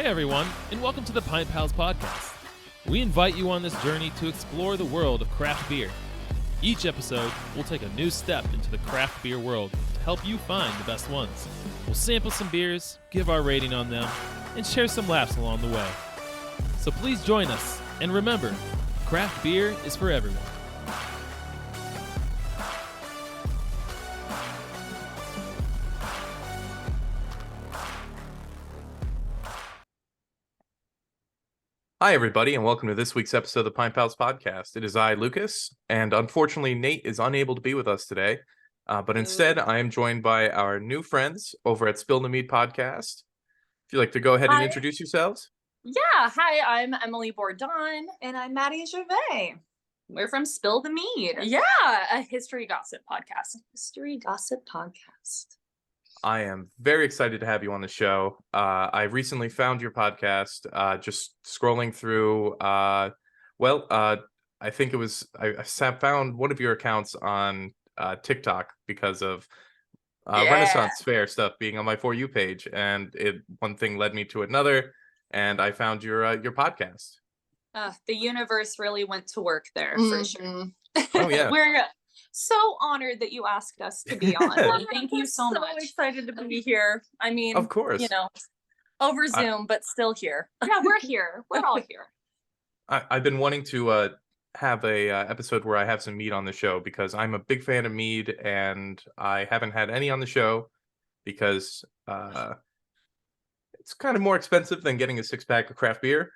everyone, and welcome to the Pint Pals podcast. We invite you on this journey to explore the world of craft beer. Each episode, we'll take a new step into the craft beer world to help you find the best ones. We'll sample some beers, give our rating on them, and share some laughs along the way. So please join us, and remember, craft beer is for everyone. Hi, everybody, and welcome to this week's episode of the Pint Pals podcast. It is I, Lucas, and unfortunately, Nate is unable to be with us today. But instead, I am joined by our new friends over at Spill the Mead podcast. If you'd like to go ahead and introduce yourselves. Yeah, hi, I'm Emily Bourdon. And I'm Madi Gervais. We're from Spill the Mead. Yeah, a history gossip podcast. History gossip podcast. I am very excited to have you on the show. I recently found your podcast just scrolling through. I think it was I found one of your accounts on TikTok because of Renaissance Fair stuff being on my For You page, and one thing led me to another, and I found your podcast. The universe really went to work there for sure. Oh yeah. We're so honored that you asked us to be on. Thank you so much. So excited to be here. I mean, Of course. you know, over Zoom, but still here. Yeah, we're here. We're all here. I've been wanting to have a episode where I have some mead on the show because I'm a big fan of mead, and I haven't had any on the show because it's kind of more expensive than getting a 6-pack of craft beer.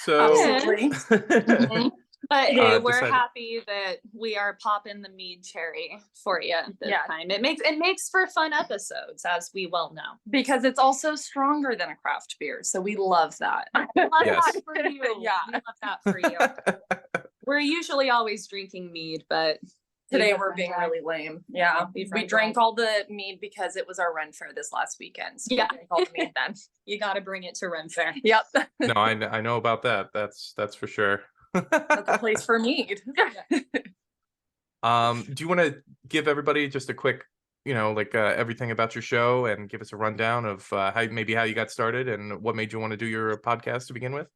So Absolutely. But hey, we're decided. happy that we are popping the mead cherry for you this time. It makes for fun episodes, as we well know. Because it's also stronger than a craft beer, so we love that. Love Yes. that for you. Yeah. We love that for you. We're usually always drinking mead, but Today we're being really lame. Yeah, We've we run drank dry. all the mead because it was our Ren Fair this last weekend. So Yeah. we drank all the mead then. You got to bring it to Ren Fair. Yep, No, I know about that. That's for sure. that's a place for mead. Do you want to give everybody just a quick, everything about your show and give us a rundown of how you got started and what made you want to do your podcast to begin with?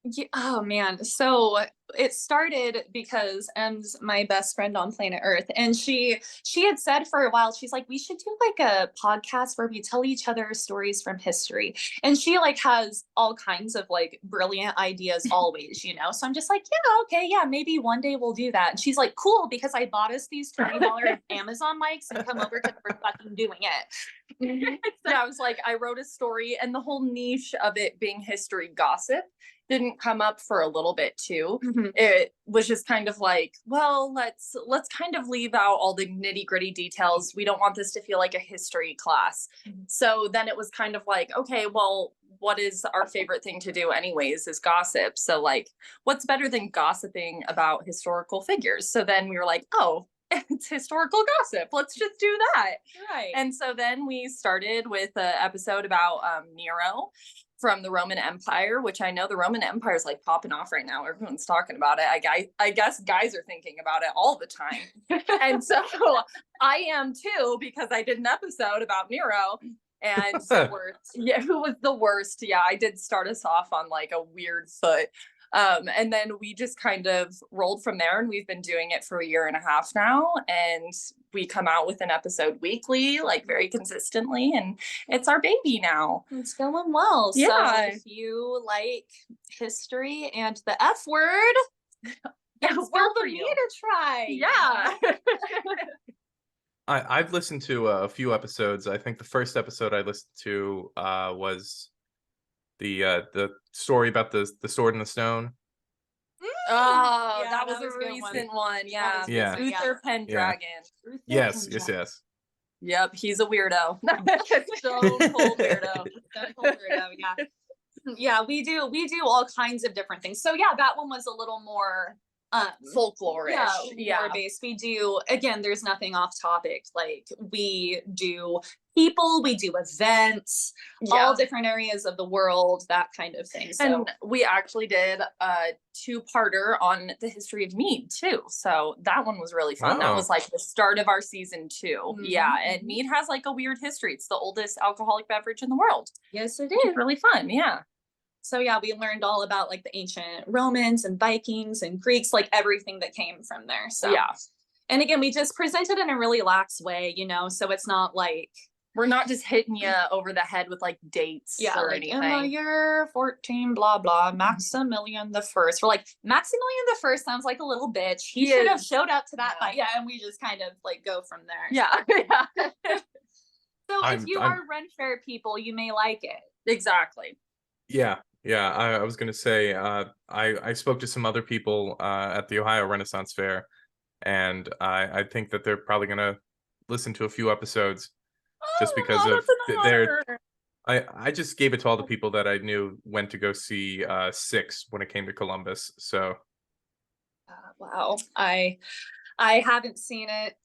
Yeah, oh man. So it started because Em's my best friend on planet Earth. And she had said for a while, she's like, we should do like a podcast where we tell each other stories from history. And she like has all kinds of like brilliant ideas always, So I'm just like, okay, maybe one day we'll do that. And she's like, cool, because I bought us these $20 Amazon mics and come over because we're fucking doing it. Yeah, I was like, I wrote a story, and the whole niche of it being history gossip didn't come up for a little bit too. Mhm. It was just kind of like, well, let's kind of leave out all the nitty-gritty details. We don't want this to feel like a history class. Mhm. So then it was kind of like, okay, well, what is our favorite thing to do anyways is gossip. So like, what's better than gossiping about historical figures? So then we were like, oh, it's historical gossip. Let's just do that. Right. And so then we started with an episode about Nero from the Roman Empire, which I know the Roman Empire is like popping off right now. Everyone's talking about it. I guess guys are thinking about it all the time. And so I am too, because I did an episode about Nero. And who was the worst? Yeah, I did start us off on like a weird foot. And then we just kind of rolled from there, and we've been doing it for 1.5 years now, and we come out with an episode weekly, like very consistently, and it's our baby now. It's going well. Yeah. So if you like history and the F word, it's well for for me you. to try. Yeah. I've listened to a few episodes. I think the first episode I listened to was the story about the sword and the stone. Oh, Yeah, that was that was a a good one. recent one. Yeah. was Yeah. recent, Uther Pendragon. Yes. Yep, he's a weirdo. So cool weirdo. Yeah. Yeah, we do all kinds of different things. So yeah, that one was a little more Folklore-ish. more based. We do, again, there's nothing off topic. Like we do people, we do events, all different areas of the world, that kind of thing. So And we actually did a 2-parter on the history of mead too. So that one was really fun. That Oh. was like the start of our season 2. Mhm. Yeah. And mead has like a weird history. It's the oldest alcoholic beverage in the world. yes, it It's is. really fun. Yeah. So yeah, we learned all about like the ancient Romans and Vikings and Greeks, like everything that came from there. So Yeah. And again, we just present it in a really lax way, you know, so it's not like we're not just hitting you over the head with like dates or like anything. in the year 14, blah blah, Maximilian the First. We're like, Maximilian the First sounds like a little bitch. He should have showed up to that fight. Yeah, and we just kind of like go from there. Yeah. So if you are Ren Fair people, you may like it. Exactly. Yeah. I was gonna say, I spoke to some other people at the Ohio Renaissance Fair, and I think that they're probably gonna listen to a few episodes just because of their. I just gave it to all the people that I knew went to go see Six when it came to Columbus. So wow, I haven't seen it.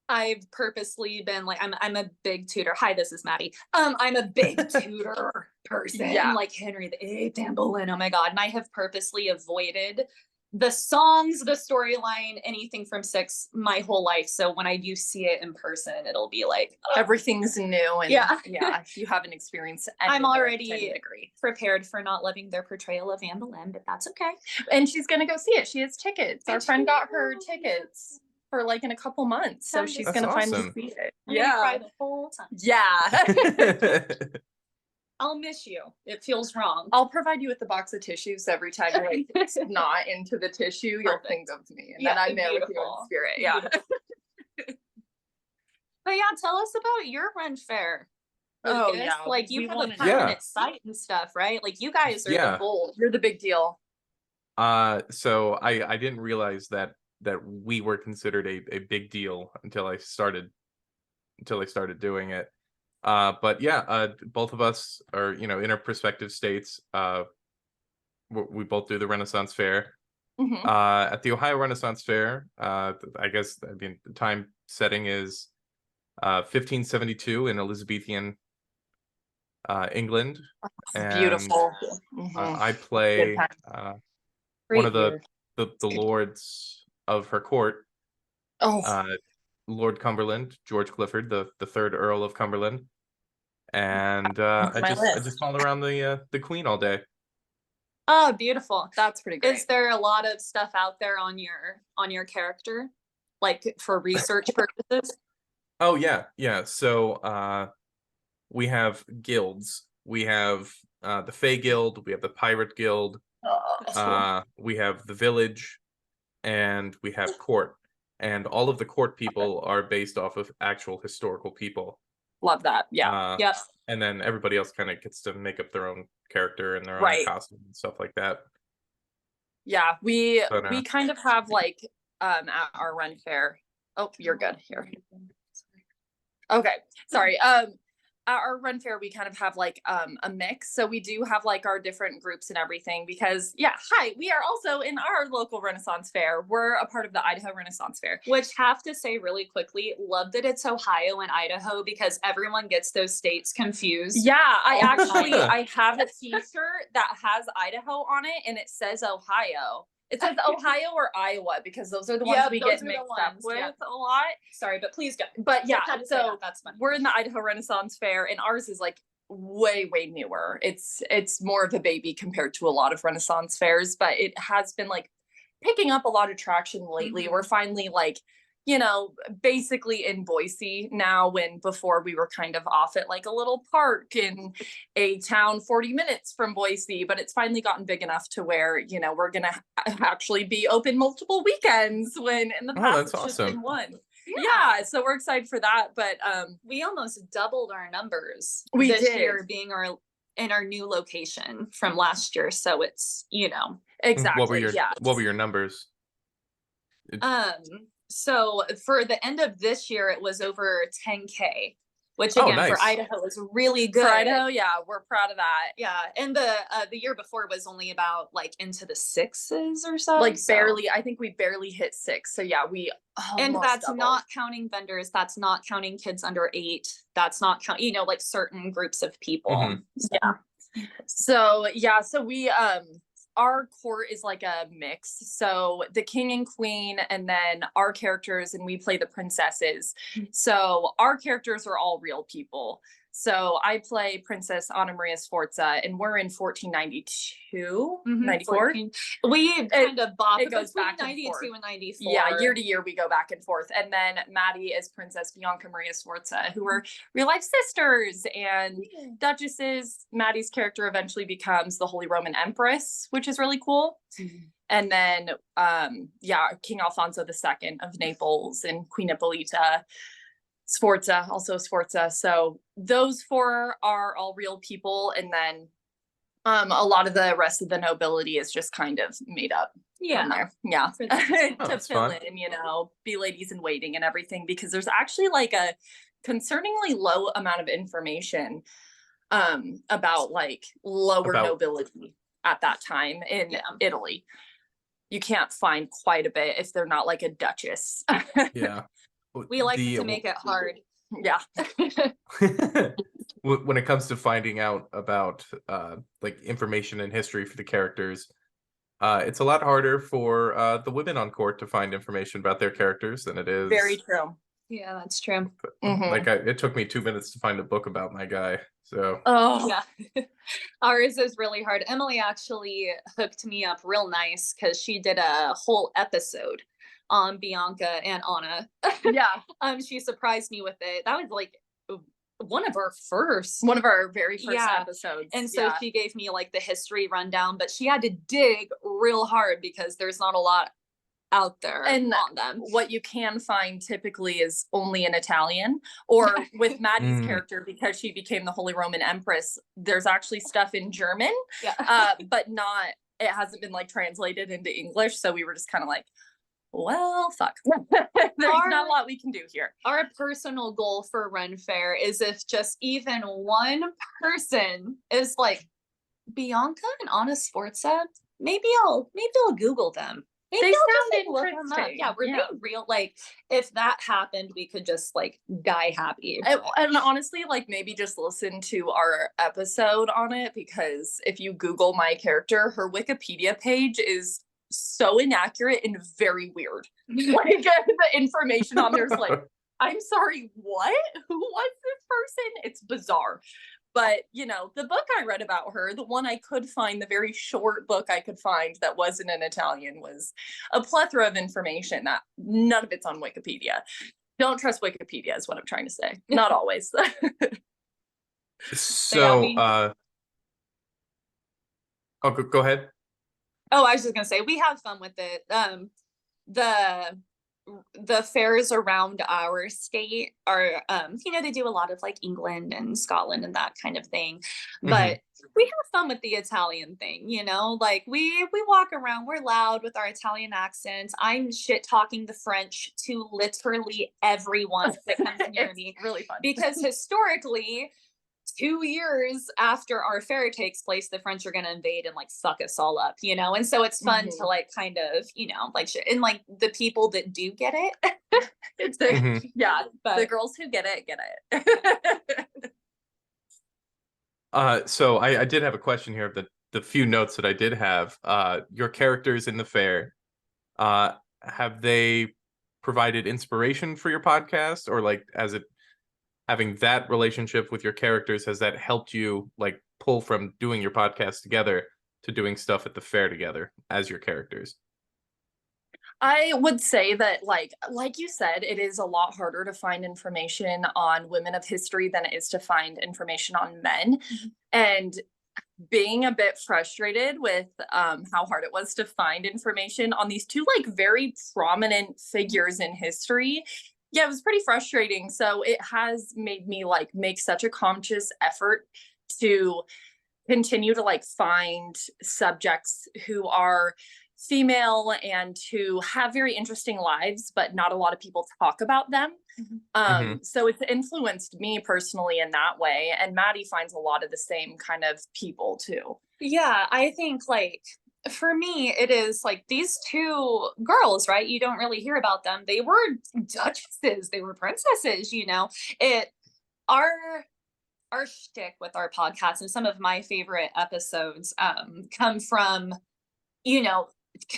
I've purposely been like, I'm a big Tudor. Hi, this is Maddie. I'm a big Tudor person. Yeah. Like Henry VIII, Anne Boleyn. Oh my God. And I have purposely avoided the songs, the storyline, anything from Six my whole life. So when I do see it in person, it'll be like everything's new. And yeah, if you haven't experienced I'm already prepared for not loving their portrayal of Anne Boleyn, but that's okay. And she's gonna go see it. She has tickets. Our friend got her tickets for like in a couple months, so she's gonna finally see it. I'm gonna cry the whole time. Yeah. I'll miss you. It feels wrong. I'll provide you with a box of tissues every time you're like it's not into the tissue. You'll think of me, and then I'm there with you in spirit. Yeah. But yeah, tell us about your Ren Fair. Oh yeah, like you have a permanent site and stuff, right? Like you guys are the bull. You're the big deal. So I didn't realize that we were considered a big deal until I started doing it. But yeah, both of us are, in our prospective states. We both do the Renaissance Fair. Mm-hmm. At the Ohio Renaissance Fair, I guess, the time setting is 1572 in Elizabethan England. And, beautiful. I play one of the lords of her court. Lord Cumberland, George Clifford, the third Earl of Cumberland, and I just follow around the Queen all day. Oh, beautiful! That's pretty great. Is there a lot of stuff out there on your character, like for research purposes? Oh yeah. So we have guilds. We have the Fae Guild. We have the Pirate Guild. We have the Village, and we have Court. And all of the court people are based off of actual historical people. Love that. Yeah. Yep. And then everybody else kind of gets to make up their own character and their own costume and stuff like that. Yeah, we kind of have like at our Ren Fair. Oh, you're good here. Okay, sorry. At our Ren Fair, we kind of have like a mix. So we do have like our different groups and everything because we are also in our local Renaissance Fair. We're a part of the Idaho Renaissance Fair. Which have to say really quickly, love that it's Ohio and Idaho because everyone gets those states confused. Yeah, I have a t-shirt that has Idaho on it and it says Ohio. It says Ohio or Iowa because those are the ones we get mixed up with a lot. Sorry, but please go. But yeah, so that's funny. We're in the Idaho Renaissance Fair and ours is like way newer. It's more of a baby compared to a lot of Renaissance fairs, but it has been like picking up a lot of traction lately. We're finally like, basically in Boise now, when before we were kind of off at like a little park in a town 40 minutes from Boise, but it's finally gotten big enough to where, we're going to actually be open multiple weekends when in the past it's just been one. Yeah, so we're excited for that, but we almost doubled our numbers this year being in our new location from last year, so it's, exactly. What were your numbers? So for the end of this year, it was over 10K, which again nice. For Idaho is really good. For Idaho, yeah, we're proud of that. Yeah, and the year before was only about like into the 6s or so. Like barely, I think we barely hit 6. So yeah, and that's doubled. Not counting vendors. That's not counting kids under 8. That's not counting, like certain groups of people. Mm-hmm. Yeah. So we our court is like a mix. So the king and queen, and then our characters, and we play the princesses. So our characters are all real people. So I play Princess Anna Maria Sforza, and we're in 1492, Mhm, 94. 14. We kind of bop it goes between back and 92 forth. and 94. Yeah, year to year we go back and forth. And then Madi is Princess Bianca Maria Sforza, who are real life sisters and duchesses. Madi's character eventually becomes the Holy Roman Empress, which is really cool. And then King Alfonso II of Naples and Queen Ippolita Sforza, also Sforza. So those four are all real people, and then a lot of the rest of the nobility is just kind of made up. Yeah. There. Yeah. For the- to fill in, be ladies in waiting and everything, because there's actually like a concerningly low amount of information about like lower nobility at that time in Italy. You can't find quite a bit if they're not like a duchess. Yeah. We like to make it hard. Yeah. When it comes to finding out about like information and history for the characters, it's a lot harder for the women on court to find information about their characters than it is. Very true. Yeah, that's true. Like it took me 2 minutes to find a book about my guy. So yeah. Ours is really hard. Emily actually hooked me up real nice because she did a whole episode on Bianca and Anna. Yeah. She surprised me with it. That was like one of our very first episodes. And so she gave me like the history rundown, but she had to dig real hard because there's not a lot out there and on them. What you can find typically is only in Italian, or with Madi's character, because she became the Holy Roman Empress, there's actually stuff in German, but it hasn't been like translated into English. So we were just kind of like, well, fuck. There's not a lot we can do here. Our personal goal for Run Fair is if just even one person is like, Bianca and Anna Sforza, maybe I'll Google them. Maybe they I'll sound interesting. Yeah, were they real? Like, if that happened, we could just like die happy. And honestly, like maybe just listen to our episode on it, because if you Google my character, her Wikipedia page is so inaccurate and very weird. Like the information on there's like, I'm sorry, what? Who was this person? It's bizarre. But, the book I read about her, the one I could find, the very short book I could find that wasn't in Italian, was a plethora of information that none of it's on Wikipedia. Don't trust Wikipedia is what I'm trying to say. Not always. So, go ahead. Oh, I was just gonna say we have fun with it. The fairs around our state are, they do a lot of like England and Scotland and that kind of thing, but we have fun with the Italian thing. Like we walk around, we're loud with our Italian accents. I'm shit talking the French to literally everyone that comes near me. Really fun, because historically, 2 years after our fair takes place, the French are going to invade and like fuck us all up, and so it's fun to like kind of, like and like the people that do get it, it's but the girls who get it. So I did have a question here of the few notes that I did have. Your characters in the fair, have they provided inspiration for your podcast, or like having that relationship with your characters, has that helped you like pull from doing your podcast together to doing stuff at the fair together as your characters? I would say that like you said, it is a lot harder to find information on women of history than it is to find information on men. And being a bit frustrated with how hard it was to find information on these two like very prominent figures in history, it was pretty frustrating. So it has made me like make such a conscious effort to continue to like find subjects who are female and who have very interesting lives, but not a lot of people talk about them. So it's influenced me personally in that way. And Madi finds a lot of the same kind of people too. Yeah, I think like for me, it is like these two girls, right? You don't really hear about them. They were duchesses, they were princesses, our shtick with our podcast, and some of my favorite episodes come from,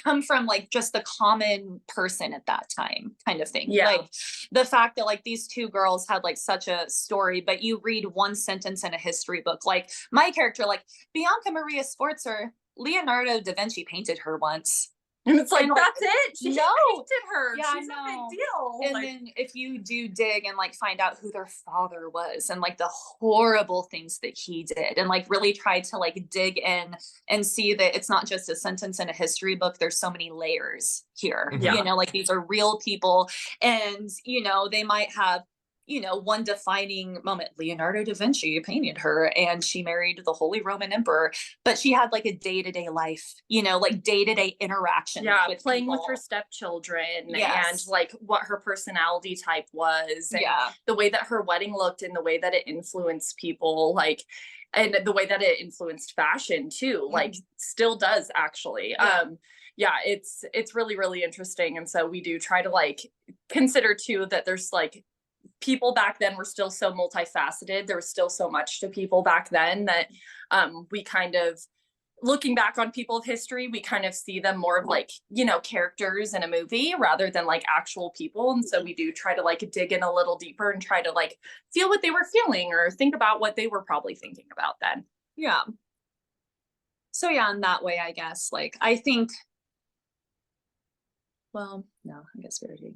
come from like just the common person at that time kind of thing. Yeah. Like the fact that like these two girls had like such a story, but you read one sentence in a history book, like my character, like Bianca Maria Sforza, Leonardo da Vinci painted her once. And it's like, And, like, that's it. She just no. painted her. Yeah, I She's a know. big deal. And Like, then if you do dig and like find out who their father was and like the horrible things that he did, and like really try to like dig in and see that it's not just a sentence in a history book, there's so many layers here. Yeah. You know, like these are real people, and you know, they might have, you know, one defining moment. Leonardo da Vinci painted her and she married the Holy Roman Emperor, but she had like a day-to-day life, you know, like day-to-day interaction. yeah, with playing people. with her stepchildren, Yes. and like what her personality type was, and Yeah. the way that her wedding looked, and the way that it influenced people, like, and the way that it influenced fashion too, like still does actually. Yeah. Yeah, it's really, really interesting. And so we do try to like consider too that there's like people back then were still so multifaceted. There was still so much to people back then that we kind of, looking back on people of history, we kind of see them more of like, you know, characters in a movie rather than like actual people. And so we do try to like dig in a little deeper and try to like feel what they were feeling or think about what they were probably thinking about then. Yeah. So yeah, in that way, I guess, like, I think, well, no, I guess we already,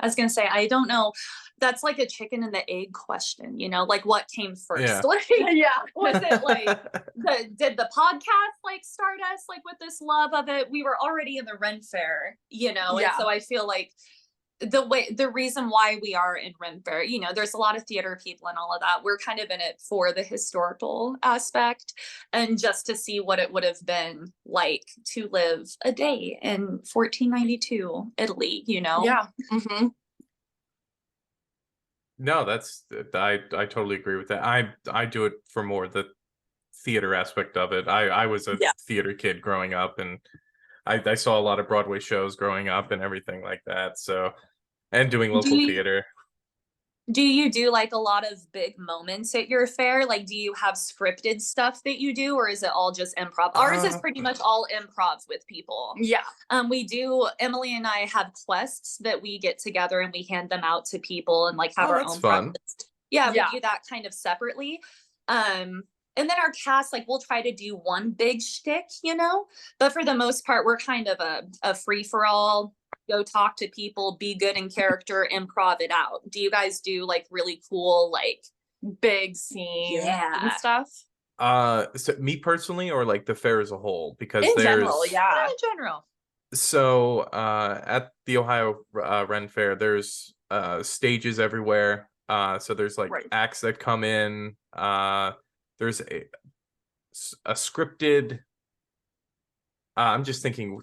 I was gonna say, I don't know. That's like a chicken and the egg question, you know, like what came first? Yeah. Like, Yeah. was it like did the podcast like start us like with this love of it? We were already in the Ren Fair, you know, Yeah. and so I feel like the reason why we are in Ren Fair, you know, there's a lot of theater people and all of that. We're kind of in it for the historical aspect and just to see what it would have been like to live a day in 1492 Italy, you know? Yeah. Mm-hmm. No, that's I totally agree with that. I do it for more the theater aspect of it. I was a Yeah. theater kid growing up, and I saw a lot of Broadway shows growing up and everything like that. So, and doing local theater. Do you do like a lot of big moments at your fair? Like, do you have scripted stuff that you do, or is it all just improv? Ours is pretty much all improv with people. Yeah. We do, Emily and I have quests that we get together and we hand them out to people and like have Oh, our that's own fun. breakfast. Yeah, Yeah. we do that kind of separately. And then our cast, like we'll try to do one big shtick, you know, but for the most part, we're kind of a free for all. Go talk to people, be good in character, improv it out. Do you guys do like really cool, like Big scenes Yeah. and stuff? So me personally, or like the fair as a whole, because In there's general, yeah. in general? So at the Ohio Ren Fair, there's stages everywhere. So there's like Right. acts that come in. There's a scripted. I'm just thinking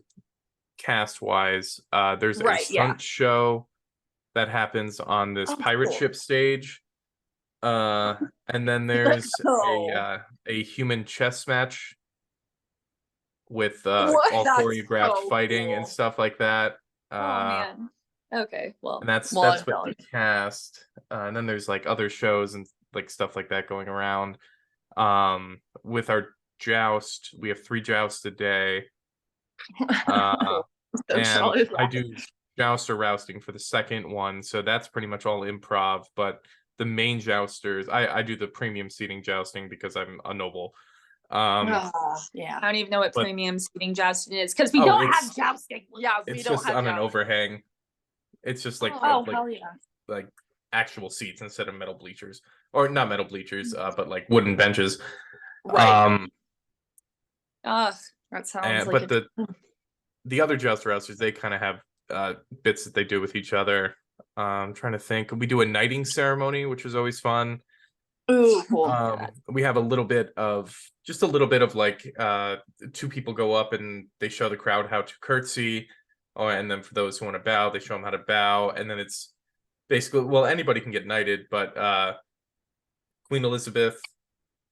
cast wise. There's a Right, yeah. stunt show that happens on this Oh, pirate cool. ship stage. And then there's Oh. a human chess match with What? all That's choreographed so fighting and cool. stuff like that. Oh man. Okay, well, And that's Well, with the cast. And then there's like other shows and like stuff like that going around. With our joust, we have 3 jousts a day. And solid. I do joust or rousting for the second one, so that's pretty much all improv. But the main jousters, I do the premium seating jousting because I'm a noble. Yeah. I don't even know what But- premium seating jousting is because we Oh, don't it's- have jousting. Yeah, we It's don't just have on an joust. overhang. It's just like Oh, like, hell yeah. like actual seats instead of metal bleachers, or not metal bleachers, but like wooden benches. Right. Ugh. That sounds And like but the other joust rousters, they kind of have bits that they do with each other. I'm trying to think. We do a knighting ceremony, which is always fun. ooh, cool. We have a little bit of like 2 people go up and they show the crowd how to curtsy. Oh, and then for those who want to bow, they show them how to bow. And then it's basically, well, anybody can get knighted, but Queen Elizabeth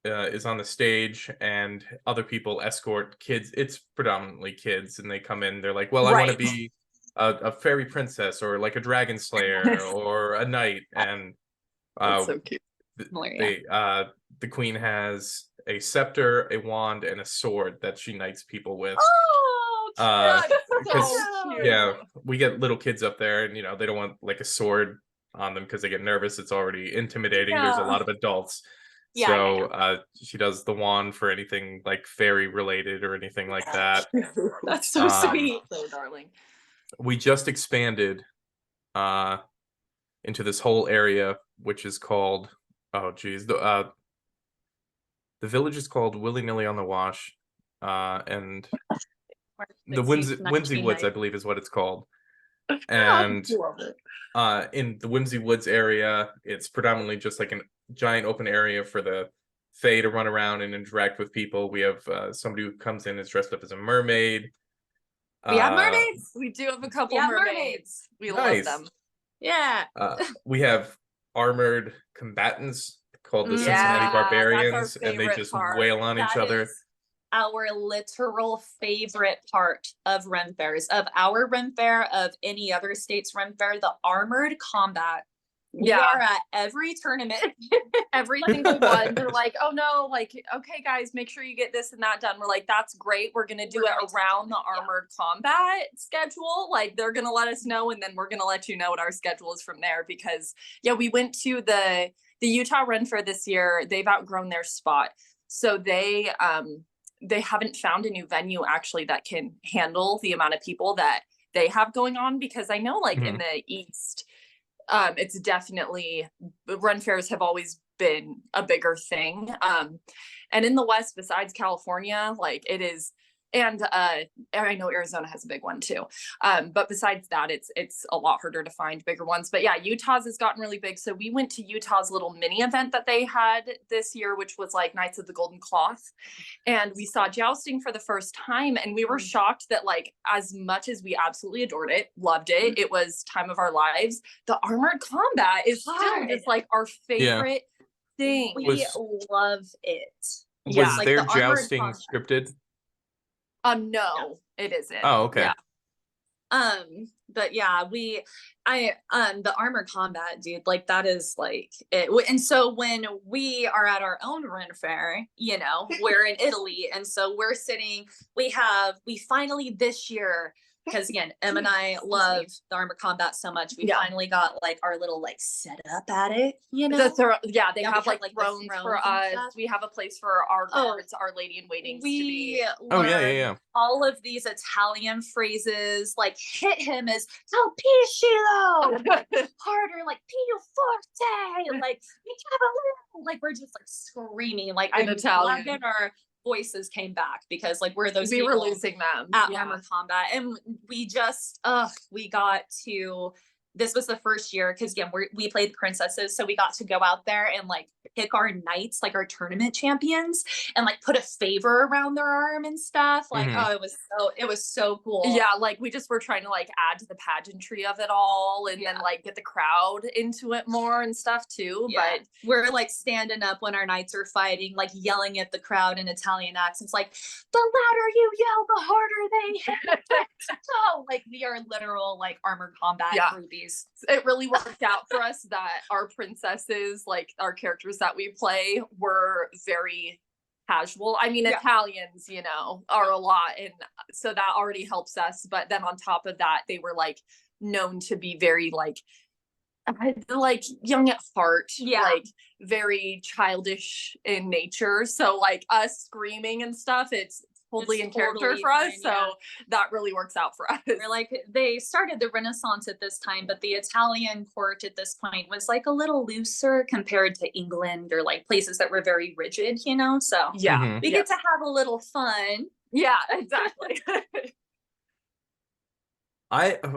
is on the stage and other people escort kids. It's predominantly kids, and they come in, they're like, well, I want to Right. be a fairy princess or like a dragon slayer or a knight. And That's so cute. the queen has a scepter, a wand, and a sword that she knights people with. Oh, Because So cute. yeah, we get little kids up there, and they don't want like a sword on them because they get nervous. It's already intimidating. There's a Yeah. lot of adults. Yeah, So she does the wand for anything like fairy related or anything like that. That's so sweet. So darling. We just expanded into this whole area, which is called, oh geez, the village is called Willy Nilly on the Wash, and the Whimsy Woods, I believe, is what it's called. And Love it. in the Whimsy Woods area, it's predominantly just like a giant open area for the Fae to run around and interact with people. We have somebody who comes in is dressed up as a mermaid. We have mermaids. We do have a couple Yeah, mermaids. We Nice. love them. Yeah. We have armored combatants called the Yeah, Cincinnati that's our Barbarians, and they favorite just part. wail on each That other. is our literal favorite part of Ren Fairs, of our Ren Fair, of any other state's Ren Fair, the armored combat. We Yeah. are at every tournament. Every single one. They're like, oh no, like, okay, guys, make sure you get this and that done. We're like, that's great. We're gonna do it around the armored combat schedule. Like, they're gonna let us know, and then we're gonna let you know what our schedule is from there. Because yeah, we went to the Utah Ren Fair this year. They've outgrown their spot, so they haven't found a new venue actually that can handle the amount of people that they have going on. Because I know, like, in the East, it's definitely, Ren Fairs have always been a bigger thing. And in the West, besides California, like, it is, and I know Arizona has a big one too. But besides that, it's a lot harder to find bigger ones. But yeah, Utah's has gotten really big. So we went to Utah's little mini event that they had this year, which was like Knights of the Golden Cloth. And we saw jousting for the first time. And we were shocked that, like, as much as we absolutely adored it, loved it, it was time of our lives, the armored combat is still just like our favorite thing. We love it. Was Like, their the armored jousting combat. scripted? No, it isn't. Oh, okay. Yeah. But yeah, the armored combat, dude, like, that is like it. And so when we are at our own Ren Fair, we're in Italy, and so we finally this year, because again, Em and I love the armored combat so much, we finally got like our little like set up at it, They have like thrones for us. We have a place for our guards, our lady in waiting. We yeah. all of these Italian phrases, like hit him as colpiscilo, harder, like più forte, like we're just like screaming, like in Italian. Glad that our voices came back, because like we're those we people were losing them at armored combat, and we just we got to, this was the first year, because again, we played the princesses, so we got to go out there and like pick our knights, like our tournament champions, and like put a favor around their arm and stuff. Like, it was so cool. Yeah, like we just were trying to like add to the pageantry of it all, and then like get the crowd into it more and stuff too. Yeah. But we're like standing up when our knights are fighting, like yelling at the crowd in Italian accents, like, the louder you yell, the harder they hit. So like, we are literal like armored combat groupies. It really worked out for us that our princesses, like our characters that we play, were very casual. I mean, Italians, are a lot, and so that already helps us. But then on top of that, they were like known to be very like young at heart, like very childish in nature. So like us screaming and stuff, it's totally in character for us, so that really works out for us. We're like, they started the Renaissance at this time, but the Italian court at this point was like a little looser compared to England, or like places that were very rigid, so we get to have a little fun. Yeah, exactly.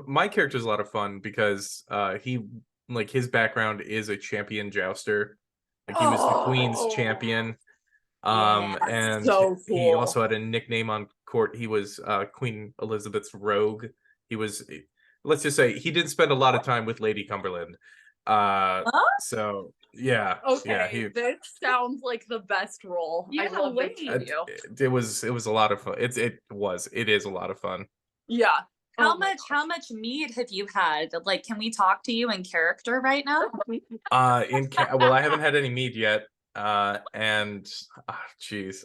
My character's a lot of fun because his background is a champion jouster. Like, he was the Queen's champion. And so cool. He also had a nickname on court. He was Queen Elizabeth's rogue. He was, let's just say, he didn't spend a lot of time with Lady Cumberland. So yeah. Okay, this sounds like the best role. I love it. It was a lot of fun. It is a lot of fun. Yeah. How much mead have you had? Like, can we talk to you in character right now? Well, I haven't had any mead yet. And geez,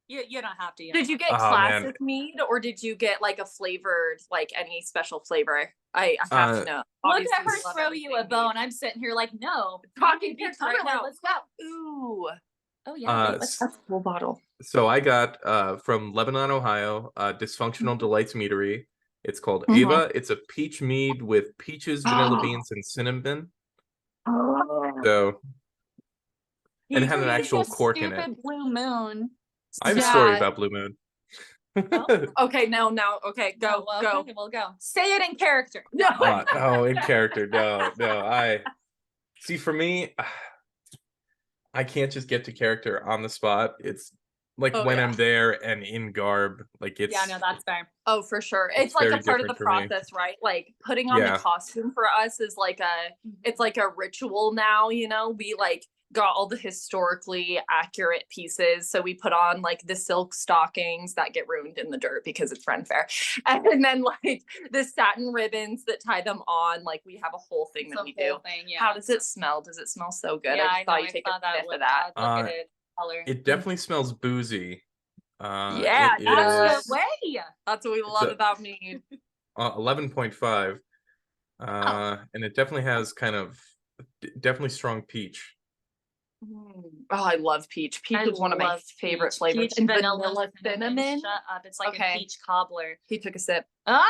You don't have to. Did you get Oh, classic man. mead, or did you get like a flavored, like any special flavor? I have to know. Look Obviously, at her we love throw you a everything bone. mead. I'm sitting here like, no. Talking Be picks right Cumberland, now. let's go. Ooh. Oh yeah. Wait, That's a full bottle. So I got from Lebanon, Ohio, Dysfunctional Delights Meadery. It's called Mhm. Ava. It's a peach mead with peaches, vanilla beans, and cinnamon. So, and it had an actual cork in it. Blue moon. I have a story Yeah. about Blue Moon. Okay, now, okay, go, go. Okay, we'll go. Say it in character. No. No, in character. No. I see. For me, I can't just get to character on the spot. It's like Oh, when yeah. I'm there and in garb, like it's Yeah, no, that's fair. Oh, for sure. It's It's like very a part of the different for me. process, right? Like putting on Yeah. the costume for us is like it's like a ritual now, you know? We like got all the historically accurate pieces. So we put on like the silk stockings that get ruined in the dirt because it's Friend Fair. And then like the satin ribbons that tie them on. Like we have a whole thing that we do. Thing, yeah. How does it smell? Does it smell so good? Yeah, I just thought you take a sniff of that. Look at it. Color. It definitely smells boozy. Yeah, it that's is the way. That's what we love about mead. 11.5. And it definitely has kind of definitely strong peach. Oh, I love peach. Peach is one of my favorite flavors. Peach, And vanilla, cinnamon. Shut up. It's like Okay. a peach cobbler. He took a sip. Ah!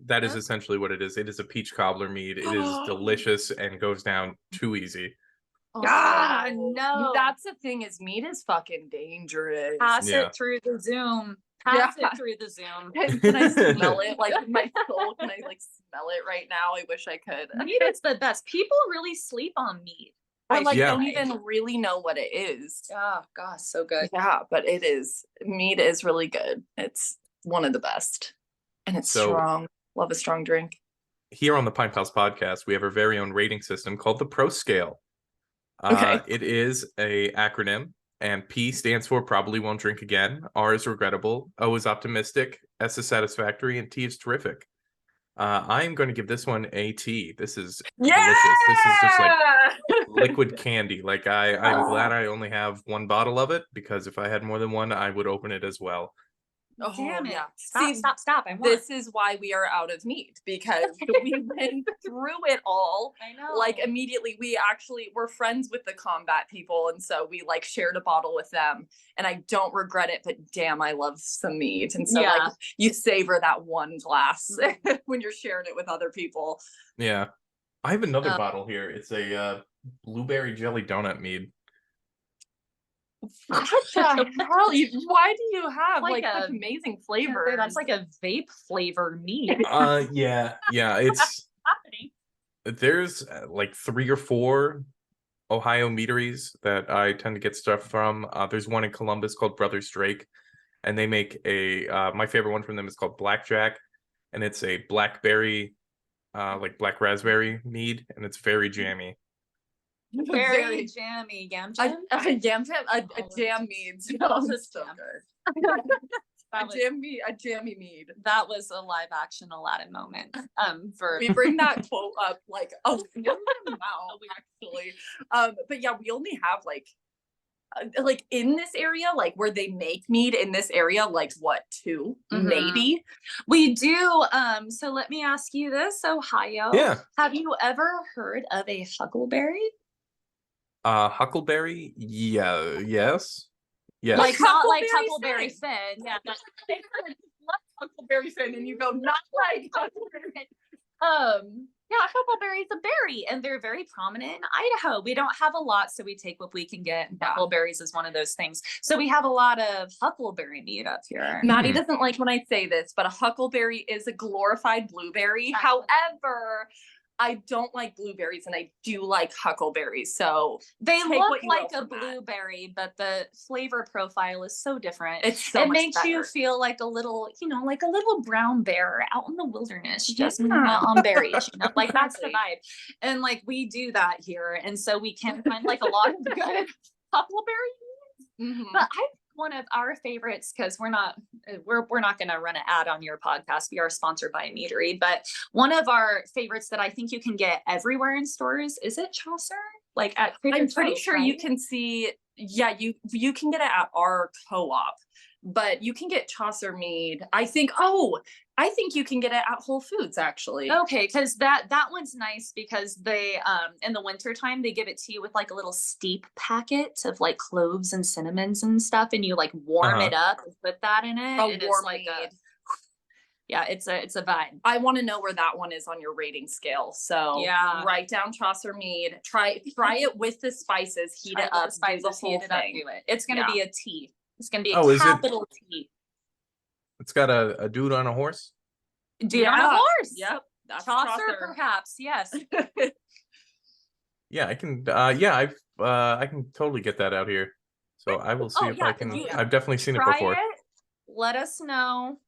That is essentially what it is. It is a peach cobbler mead. It is delicious and goes down too easy. Ah, no. That's the thing is meat is fucking dangerous. Pass Yeah. it through the Zoom. Pass Yeah. it through the Zoom. Can I smell it? Like in my soul, can I like smell it right now? I wish I could. Meat is the best. People really sleep on meat. I like Yeah. don't even really know what it is. Oh gosh, so good. Yeah, but it is. Meat is really good. It's one of the best. And it's So- strong. Love a strong drink. Here on the Pint Pals podcast, we have our very own rating system called the Pro Scale. Okay. It is a acronym, and P stands for probably won't drink again. R is regrettable. O is optimistic. S is satisfactory, and T is terrific. I am going to give this one a T. This is delicious. This is just like liquid candy. Like I'm glad I only have one bottle of it, because if I had more than one, I would open it as well. Oh, Damn it. yeah. Stop. I want. This is why we are out of meat, because we went through it all. I know. Like immediately, we're friends with the combat people, and so we like shared a bottle with them. And I don't regret it, but damn, I love some meat. And so like you savor that one glass when you're sharing it with other people. Yeah. I have another bottle here. It's a blueberry jelly donut mead. What the hell? Why do you have Like like such amazing flavors? That's like a vape flavor meat. Yeah. It's there's like 3 or 4 Ohio meaderies that I tend to get stuff from. There's one in Columbus called Brothers Drake, and they make a my favorite one from them is called Blackjack, and it's a blackberry like black raspberry mead, and it's very jammy. Very jammy. Yam jam? A jam mead. Also So jam. good. That was- A jammy mead. That was a live action Aladdin moment. For We bring that quote up like now, actually. But yeah, we only have like in this area, like where they make mead in this area, like what, 2 maybe? we do. So let me ask you this, Ohio. Yeah. Have you ever heard of a huckleberry? Huckleberry? Yeah, yes. Yes. Like not like Huckleberry Huckleberry Finn. Yeah. Huckleberry Finn, and you go not like Huckleberry. Yeah, huckleberry is a berry, and they're very prominent in Idaho. We don't have a lot, so we take what we can get. And huckleberries is one of those things. So we have a lot of huckleberry meat up here. Maddie doesn't like when I say this, but a huckleberry is a glorified blueberry. However, I don't like blueberries, and I do like huckleberries. So They take look what you like will a from that. blueberry, but the flavor profile is so different. It's so it much makes you better. feel like a little, like a little brown bear out in the wilderness, just Yeah. on berries, like that's the Exactly. vibe. And like we do that here, and so we can find like a lot of good huckleberry. Mhm. But I think one of our favorites, because we're not going to run an ad on your podcast. We are sponsored by a meadery, but one of our favorites that I think you can get everywhere in stores, is it Chaucer? Like at Trader I'm pretty Joe's, sure you right? can see. Yeah, you can get it at our co-op. but you can get Chaucer mead. I think you can get it at Whole Foods actually. Okay, because that one's nice because they in the wintertime they give it to you with like a little steep packet of like cloves and cinnamons and stuff, and you like warm it up and put that in it. A and warm it's like mead. yeah, it's a vibe. I want to know where that one is on your rating scale. So Yeah. write down Chaucer mead. Try it with the spices. Heat Try it it with up. the spices, do the whole heat it up, thing. do it. It's gonna be a tea. It's gonna be a Oh, is it- capital T. It's got a dude on a horse. Dude on a horse. Yep. That's Chaucer, perhaps. Yes. Yeah, I can. I can totally get that out here. So I will see if I can. I've definitely seen it Try before. it. Let us know.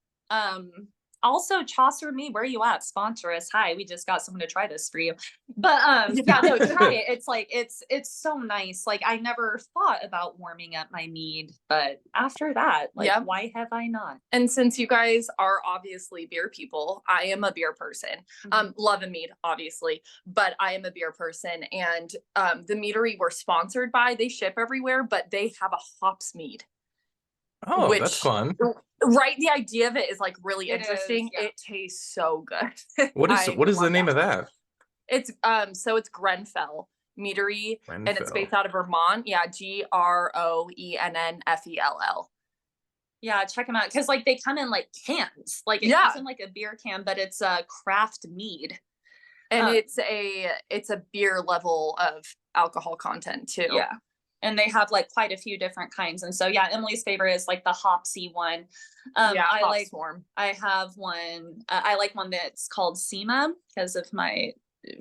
Also, Chaucer Me, where you at? Sponsor us. Hi, we just got someone to try this for you. But yeah, no, try it. It's like it's so nice. Like I never thought about warming up my mead, but after that, like why have I not? And since you guys are obviously beer people, I am a beer person. Love a mead, obviously, but I am a beer person. And the meadery we're sponsored by, they ship everywhere, but they have a hops mead. Oh, that's fun. Right, the idea of it is like really interesting. Is, yeah. It tastes so good. What is the name of that? It's so it's Grenfell Meadery, and it's Grenfell. based out of Vermont. Yeah, GROENNFELL. Yeah, check them out because like they come in like cans. Like it comes in like a beer can, but it's a craft mead. And it's a beer level of alcohol content too. Yeah. And they have like quite a few different kinds. And so, yeah, Emily's favorite is like the hopsy one. I like Swarm. I have one. I like one that's called Sima because of my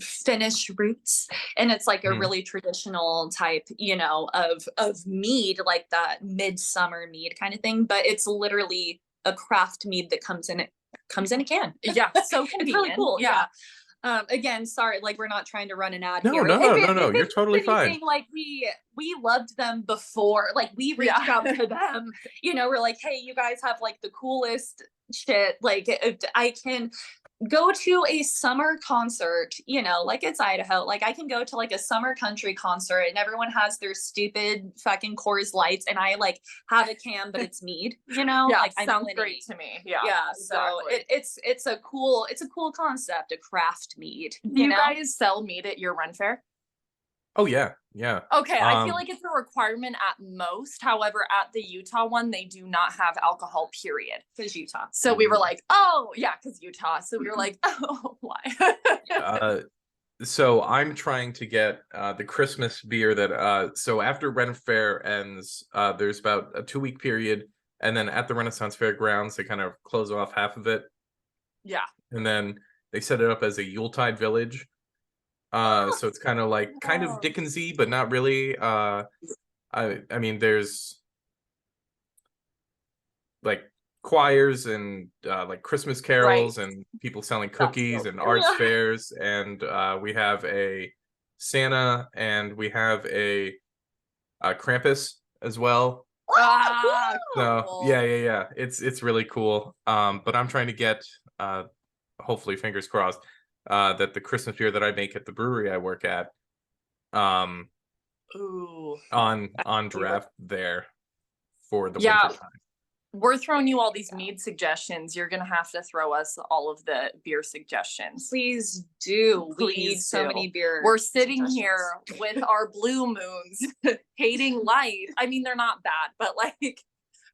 Finnish roots. And it's like a really traditional type, you know, of mead, like that midsummer mead kind of thing. But it's literally a craft mead that comes in a can. Yeah, so convenient. It's really cool. Yeah. Again, sorry, like we're not trying to run an ad No, here. no, you're totally fine. Like we loved them before, like we reached out to them, you know, we're like, hey, you guys have like the coolest shit. Like I can go to a summer concert, you know, like it's Idaho. Like I can go to like a summer country concert and everyone has their stupid fucking Coors Lights and I like have a can, but it's mead, you know? Yeah, like sounds great to me. Yeah. So it's a cool concept, a craft mead. Do you guys sell mead at your Ren Fair? Oh yeah. Okay, I feel like it's a requirement at most. However, at the Utah one, they do not have alcohol, period. Because Utah. So we were like, oh, yeah, because Utah. So we were like, oh, why? So I'm trying to get the Christmas beer that so after Ren Fair ends, there's about a 2-week period, and then at the Renaissance Fair grounds, they kind of close off half of it. Yeah. And then they set it up as a Yuletide village. So it's kind of Dickensy, but not really. I mean, there's like choirs and like Christmas carols and people selling cookies and arts fairs, and we have a Santa and we have a Krampus as well. So yeah, it's really cool. But I'm trying to get hopefully, fingers crossed, that the Christmas beer that I make at the brewery I work at, on draft there for the winter time. We're throwing you all these mead suggestions. You're gonna have to throw us all of the beer suggestions. Please do. We need so many beer. We're sitting here with our blue moons, hating life. I mean, they're not bad, but like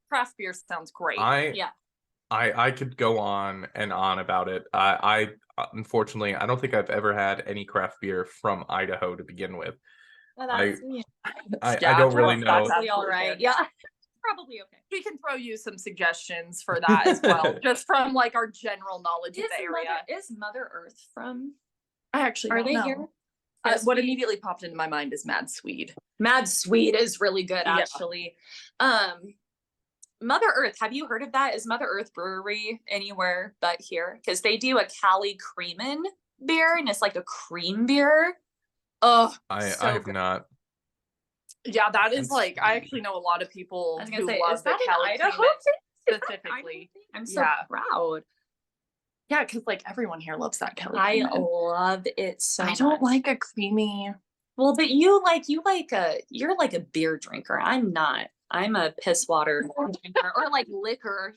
craft beer sounds great. I could go on and on about it. I unfortunately I don't think I've ever had any craft beer from Idaho to begin with. Well, I don't really know. That's all right. Yeah. Probably okay. We can throw you some suggestions for that as well, just from like our general knowledge of the area. Is Mother Earth from? I actually are don't they know. here? What immediately popped into my mind is Mad Swede. Mad Swede is really good, actually. Mother Earth, have you heard of that? Is Mother Earth Brewery anywhere but here? Because they do a Cali Creamin' beer, and it's like a cream beer. Oh, I have not. Yeah, that is like, I actually know a lot of people who love the Cali Creamin' specifically. I'm so proud. Yeah, because like everyone here loves that Cali Creamin'. I love it so much. I don't like a creamy. Well, but you're like a beer drinker. I'm not. I'm a piss water drinker or like liquor,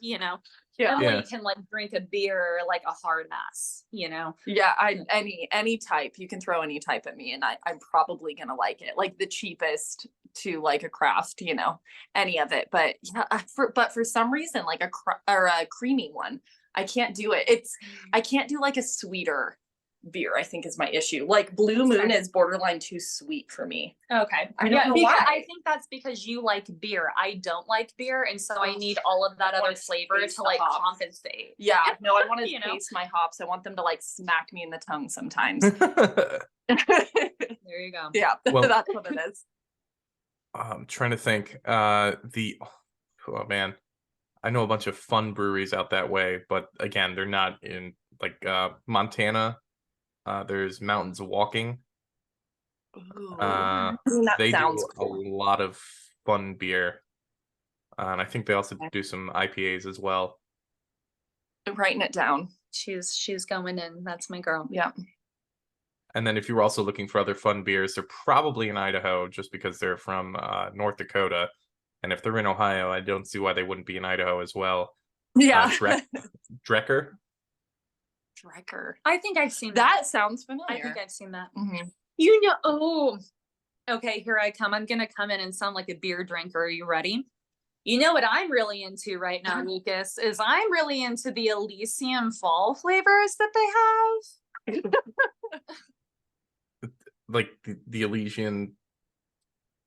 Emily can like drink a beer like a hard ass, Yeah, any type. You can throw any type at me and I'm probably gonna like it. Like the cheapest to like a craft, any of it. But yeah, for some reason, like a creamy one, I can't do it. I can't do like a sweeter beer, I think is my issue. Like Blue Moon is borderline too sweet for me. Okay. I don't know because why. I think that's because you like beer. I don't like beer, and so I need all of that other flavor to like compensate. Yeah, no, I want to taste my hops. I want them to like smack me in the tongue sometimes. There you go. Yeah, Well, that's what it is. I'm trying to think. Oh man, I know a bunch of fun breweries out that way, but again, they're not in like Montana. There's Mountains Walking. Ooh, They sounds do cool. a lot of fun beer, and I think they also do some IPAs as well. I'm writing it down. She's going in. That's my girl. Yeah. And then if you were also looking for other fun beers, they're probably in Idaho, just because they're from North Dakota. And if they're in Ohio, I don't see why they wouldn't be in Idaho as well. Yeah. Drecker. Drecker. I think I've seen That sounds familiar. I think I've seen that. Mm-hmm. Okay, here I come. I'm gonna come in and sound like a beer drinker. Are you ready? You know what I'm really into right now, Lucas, is I'm really into the Elysium fall flavors that they have. Like the Elysian,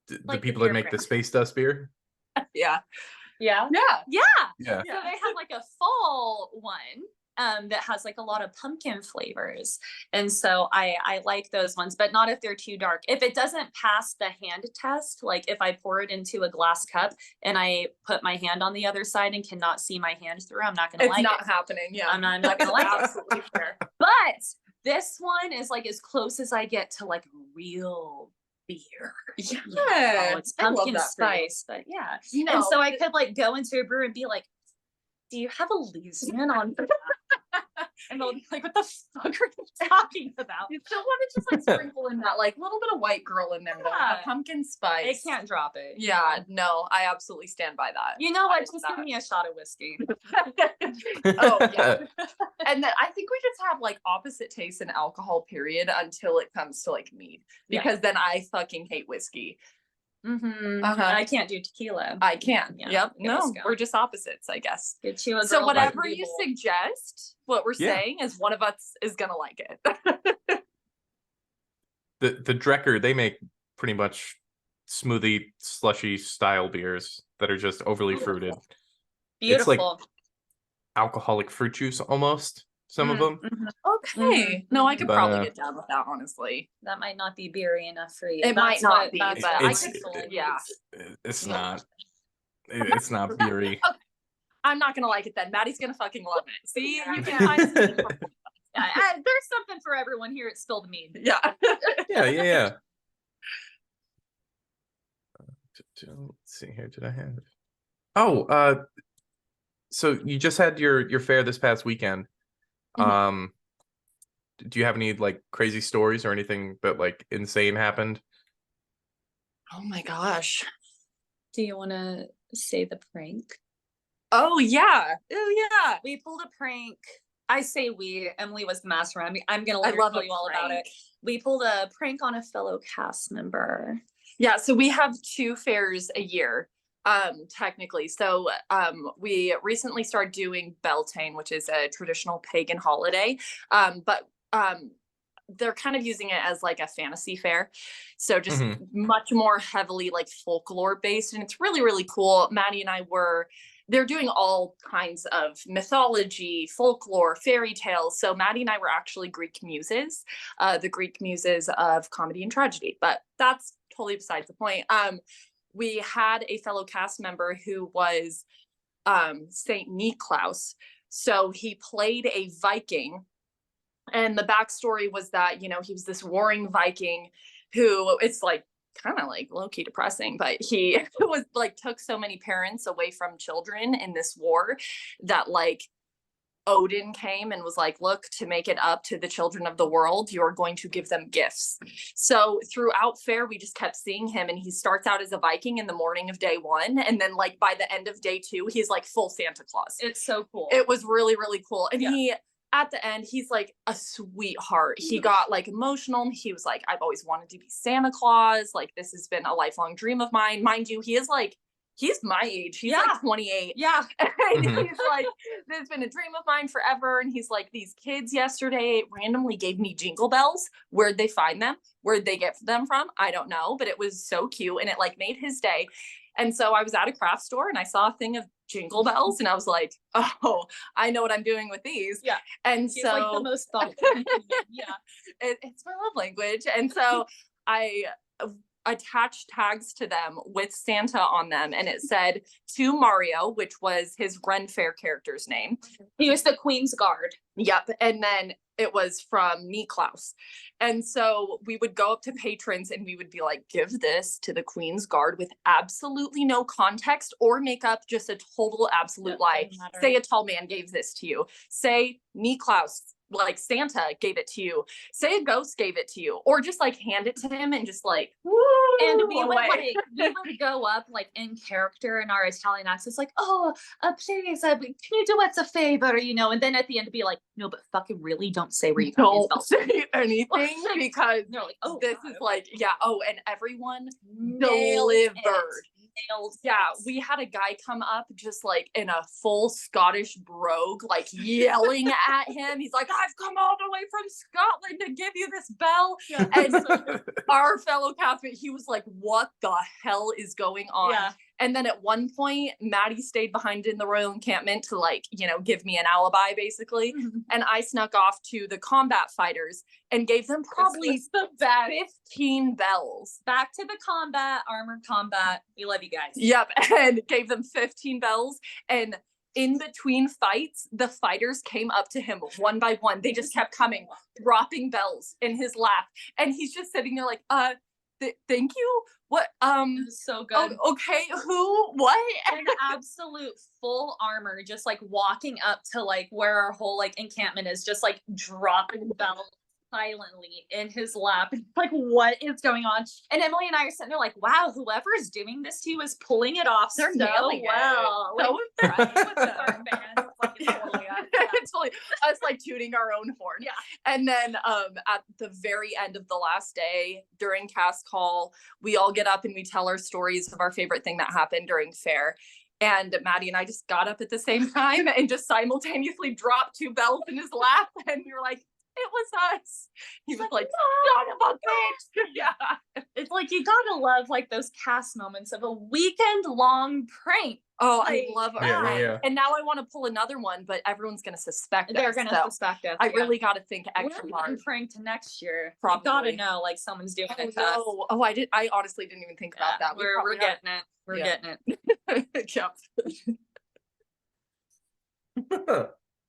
the Like the people that beer make the brand. Space Dust beer. Yeah. Yeah. Yeah. Yeah. So they have like a fall one that has like a lot of pumpkin flavors. And so I like those ones, but not if they're too dark. If it doesn't pass the hand test, like if I pour it into a glass cup and I put my hand on the other side and cannot see my hand through, I'm not going to like it. It's not happening. Yeah. I'm not going to like it. Absolutely fair. But this one is like as close as I get to like real beer. Yeah. It's pumpkin spice, but yeah. No, and so I could like go into a brewery and be like, do you have Elysian on? And they'll be like, what the fuck are you talking about? You still want to just like sprinkle in that like little bit of white girl in there though. Yeah. The pumpkin spice. It can't drop it. Yeah, no, I absolutely stand by that. You know what? I Just love give me a shot of whiskey. Oh yeah. And then I think we just have like opposite tastes in alcohol, period, until it comes to like mead. Because then I fucking hate whiskey. Mm-hmm. Uh-huh. I can't do tequila. I can. Yeah, Yep. give us No, go. we're just opposites, I guess. Get you a So girl whatever like you Google. suggest, what we're Yeah. saying is one of us is gonna like it. The Drecker, they make pretty much smoothie slushy style beers that are just overly fruited. Beautiful. It's like alcoholic fruit juice almost. Some of them. Okay. No, I could But, probably get down with that, honestly. That might not be beery enough for you. It might not be, that's but what I It's- could told yeah. It's not. It's not beery. I'm not gonna like it then. Maddie's gonna fucking love it. See, Yeah. you can find something for- There's something for everyone here at Spill the Mead. Yeah. Yeah. Let's see here. Did I have? Oh, so you just had your fair this past weekend. Mhm. Do you have any like crazy stories or anything that like insane happened? Oh my gosh. Do you want to say the prank? Oh yeah. Oh yeah. We pulled a prank. I say we. Emily was the mastermind. I'm gonna I let her love tell a you all about prank. it. We pulled a prank on a fellow cast member. Yeah, so we have 2 fairs a year, technically. So we recently started doing Beltane, which is a traditional pagan holiday. But they're kind of using it as like a fantasy fair. So just much more heavily like folklore based. And it's really, really cool. Maddie and I they're doing all kinds of mythology, folklore, fairy tales. So Maddie and I were actually Greek muses, the Greek muses of comedy and tragedy, but that's totally besides the point. We had a fellow cast member who was Saint Niklaus. So he played a Viking. And the backstory was that, he was this warring Viking who it's like kind of like low-key depressing, but he was like took so many parents away from children in this war that like Odin came and was like, look, to make it up to the children of the world, you're going to give them gifts. So throughout Fair, we just kept seeing him, and he starts out as a Viking in the morning of day one. And then like by the end of day two, he's like full Santa Claus. It's so cool. It was really, really cool. And he, at the end, he's like a sweetheart. He got like emotional. He was like, I've always wanted to be Santa Claus. Like, this has been a lifelong dream of mine. Mind you, he is like, he's my age. He's like 28. Yeah. And he's like, this has been a dream of mine forever. And he's like, these kids yesterday randomly gave me jingle bells. Where'd they find them? Where'd they get them from? I don't know, but it was so cute. And it like made his day. And so I was at a craft store and I saw a thing of jingle bells and I was like, oh, I know what I'm doing with these. Yeah. And He's so like the most thoughtful. Yeah. It's my love language. And so I attached tags to them with Santa on them, and it said to Mario, which was his Ren Fair character's name. He was the Queen's Guard. Yep. And then it was from Niklaus. And so we would go up to patrons and we would be like, give this to the Queen's Guard with absolutely no context or make up just a total absolute lie. Say a tall man gave this to you. Say Niklaus, like Santa gave it to you. Say a ghost gave it to you, or just like hand it to him and just like, and we would go up like in character in our Italian accents, like, oh, please, can you do us a favor, you know? And then at the end be like, no, but fucking really don't say where you got these don't bells. say anything because they're like, oh, this God. is like, yeah. Oh, and everyone Nailed delivered. Nailed Yeah, it. we had a guy come up just like in a full Scottish brogue, like yelling at him. He's like, I've come all the way from Scotland to give you this bell. Yeah. And our fellow castmate, he was like, what the hell is going on? Yeah. And then at one point, Maddie stayed behind in the royal encampment to like, you know, give me an alibi basically. Mm-hmm. And I snuck off to the combat fighters and gave them probably the best. 15 bells. Back to the combat, armored combat. We love you guys. Yep. And gave them 15 bells. And in between fights, the fighters came up to him one by one. They just kept coming, dropping bells in his lap. And he's just sitting there like, thank you. What? It was so good. Oh, okay. Who? What? In absolute full armor, just like walking up to like where our whole like encampment is, just like dropping bells silently in his lap. Like, what is going on? And Emily and I are sitting there like, wow, whoever is doing this to you is pulling it off They're so nailing well. it. So impressed with our fans. Like, it's totally us. It's totally us like tooting our own horn. Yeah. And then at the very end of the last day during cast call, we all get up and we tell our stories of our favorite thing that happened during Fair. And Maddie and I just got up at the same time and just simultaneously dropped 2 bells in his lap. And we were like, it was us. He was like, son of a bitch. Yeah. It's like, you gotta love like those cast moments of a weekend long prank. Oh, Like, I love it. Yeah. And now I want to pull another one, but everyone's going to suspect They're us, gonna so suspect us. I yeah. really got to think We're extra getting hard. pranked next year. Probably. You gotta know, like someone's doing Oh, a test. no. Oh, I honestly didn't even think about that. We're probably getting it. We're Yeah. getting it. Yep.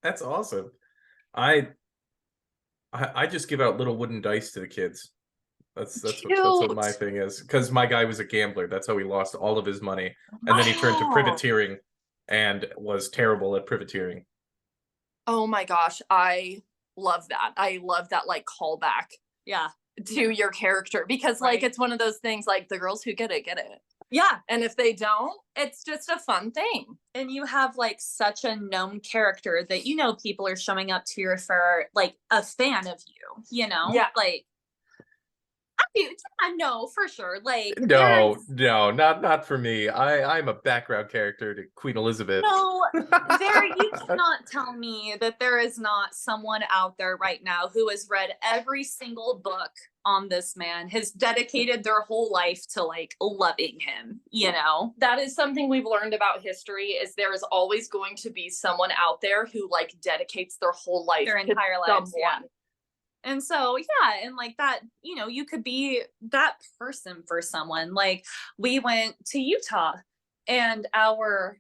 That's awesome. I just give out little wooden dice to the kids. That's what my thing is. Because my guy was a gambler. That's how he lost all of his money. And then he turned to Wow. privateering and was terrible at privateering. Oh my gosh, I love that. I love that like callback Yeah. to your character because like Right. it's one of those things like the girls who get it. Yeah. And if they don't, it's just a fun thing. And you have like such a known character that you know people are showing up to you for like a fan of you know? Yeah. Like I know for sure. Like No, not for me. I'm a background character to Queen Elizabeth. no, you cannot tell me that there is not someone out there right now who has read every single book on this man, has dedicated their whole life to like loving him, you know? That is something we've learned about history is there is always going to be someone out there who like dedicates their whole life Their to entire lives. Yeah. someone. And so, yeah, and like that, you know, you could be that person for someone. Like we went to Utah and our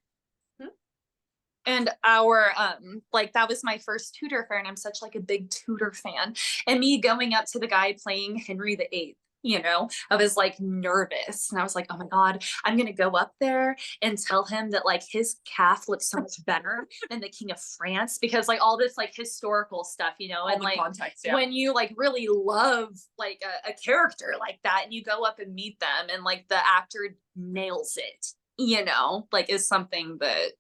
like that was my first Tudor fair and I'm such like a big Tudor fan. And me going up to the guy playing Henry VIII you know, I was like nervous, and I was like, oh my God, I'm gonna go up there and tell him that like his calf looks so much better than the King of France, because like all this like historical stuff, you know, All and the like context, when you like really love like a character like that, and you go up and meet them, and like the actor nails it, you know, like is something that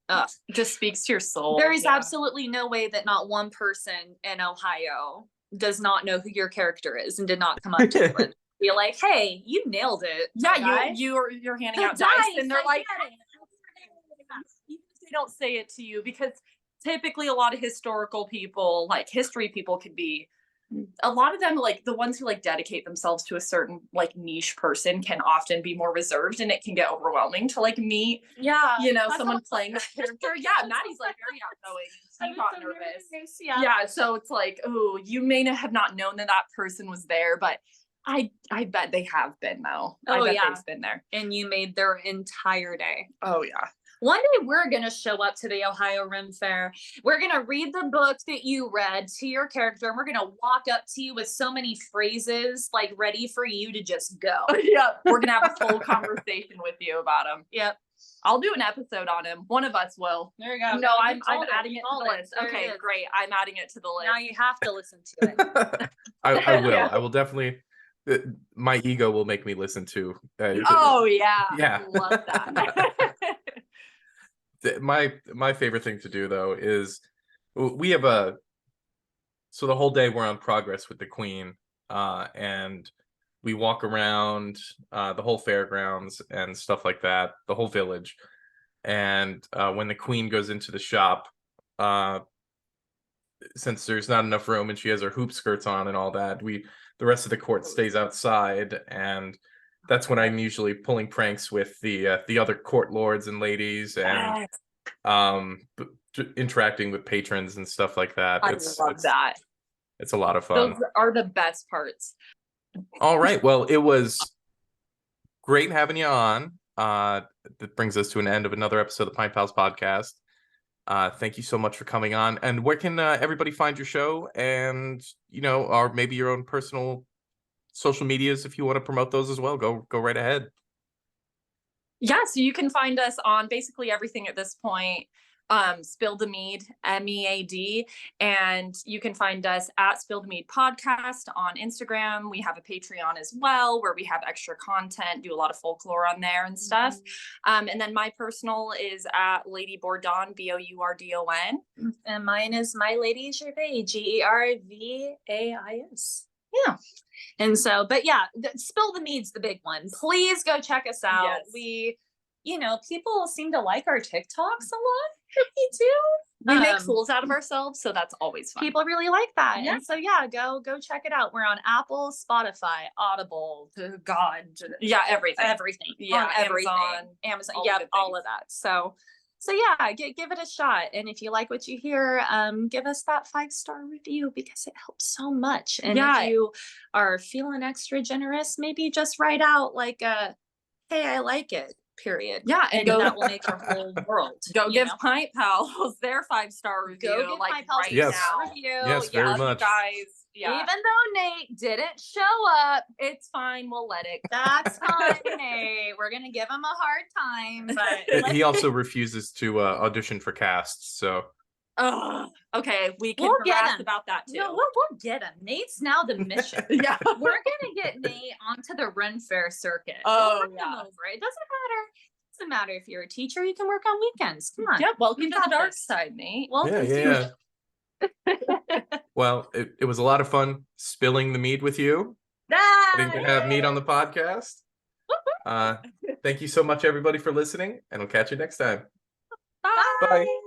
just speaks to your soul. there is absolutely no way that not one person in Ohio does not know who your character is and did not come up to you and be like, hey, you nailed it. Yeah, you're handing out dice, and they're like, even if they don't say it to you, because typically a lot of historical people, like history people, could be, a lot of them, like the ones who like dedicate themselves to a certain like niche person, can often be more reserved, and it can get overwhelming to like meet, you know, someone playing that character. Yeah, Maddie's like very outgoing, and she got nervous. Yeah, so it's like, oh, you may have not known that that person was there, but I bet they have been, though. Oh, I bet yeah. they've been there. And you made their entire day. Oh yeah. One day we're going to show up to the Ohio Rim Fair. We're going to read the book that you read to your character, and we're going to walk up to you with so many phrases like ready for you to just go. Yeah, we're going to have a full conversation with you about him. Yep. I'll do an episode on him. One of us will. There you go. No, I'm adding it to the list. Okay, great. I'm adding it to the list. Now you have to listen to it. I will. I will definitely. My ego will make me listen to. Oh yeah. Yeah. Love that. My favorite thing to do though is we have so the whole day we're on progress with the Queen, and we walk around the whole fairgrounds and stuff like that, the whole village. And when the Queen goes into the shop, since there's not enough room and she has her hoop skirts on and all that, the rest of the court stays outside, and that's when I'm usually pulling pranks with the other court lords and ladies, and interacting with patrons and stuff like that. I love that. It's a lot of fun. Those are the best parts. All right. Well, it was great having you on. That brings us to an end of another episode of the Pine Pals podcast. Thank you so much for coming on. And where can everybody find your show, and or maybe your own personal social medias if you want to promote those as well? Go right ahead. Yeah, so you can find us on basically everything at this point. Spill the Mead, MEAD, and you can find us at Spill the Mead podcast on Instagram. We have a Patreon as well, where we have extra content, do a lot of folklore on there and stuff. And then my personal is at Lady Bourdon, BOURDON. And mine is My Lady Gervais, GERVAIS. Yeah. And so, but yeah, Spill the Mead's the big one. Please go check us out. Yes. We, people seem to like our TikToks a lot. We do. We make fools out of ourselves, so that's always fun. People really like that. Yeah. And so yeah, go check it out. We're on Apple, Spotify, Audible, God. Yeah, everything. Yeah, everything. Amazon. Yep, all of that. So yeah, give it a shot. And if you like what you hear, give us that 5-star review, because it helps so much. And if you are feeling extra generous, maybe just write out like hey, I like it. Period. Yeah, and that will make your whole world. Go give Pint Pals their 5-star review. Go give Pint Pals yes. now. Review. Yes, very much. Guys. Yeah. Even though Nate didn't show up, it's fine. We'll let it. That's fine, Nate. We're gonna give him a hard time, but he also refuses to audition for casts. So. Okay, we can harass about that too. No, we'll get him. Nate's now the mission. Yeah, we're gonna get Nate onto the Ren Fair circuit. Oh, we'll him over. It doesn't matter if you're a teacher. You can work on weekends. Come on. Yeah, welcome to the dark this. side, Nate. Yeah. Well, it was a lot of fun spilling the mead with you. Getting to have mead on the podcast. Thank you so much, everybody, for listening, and we'll catch you next time. Bye. Bye.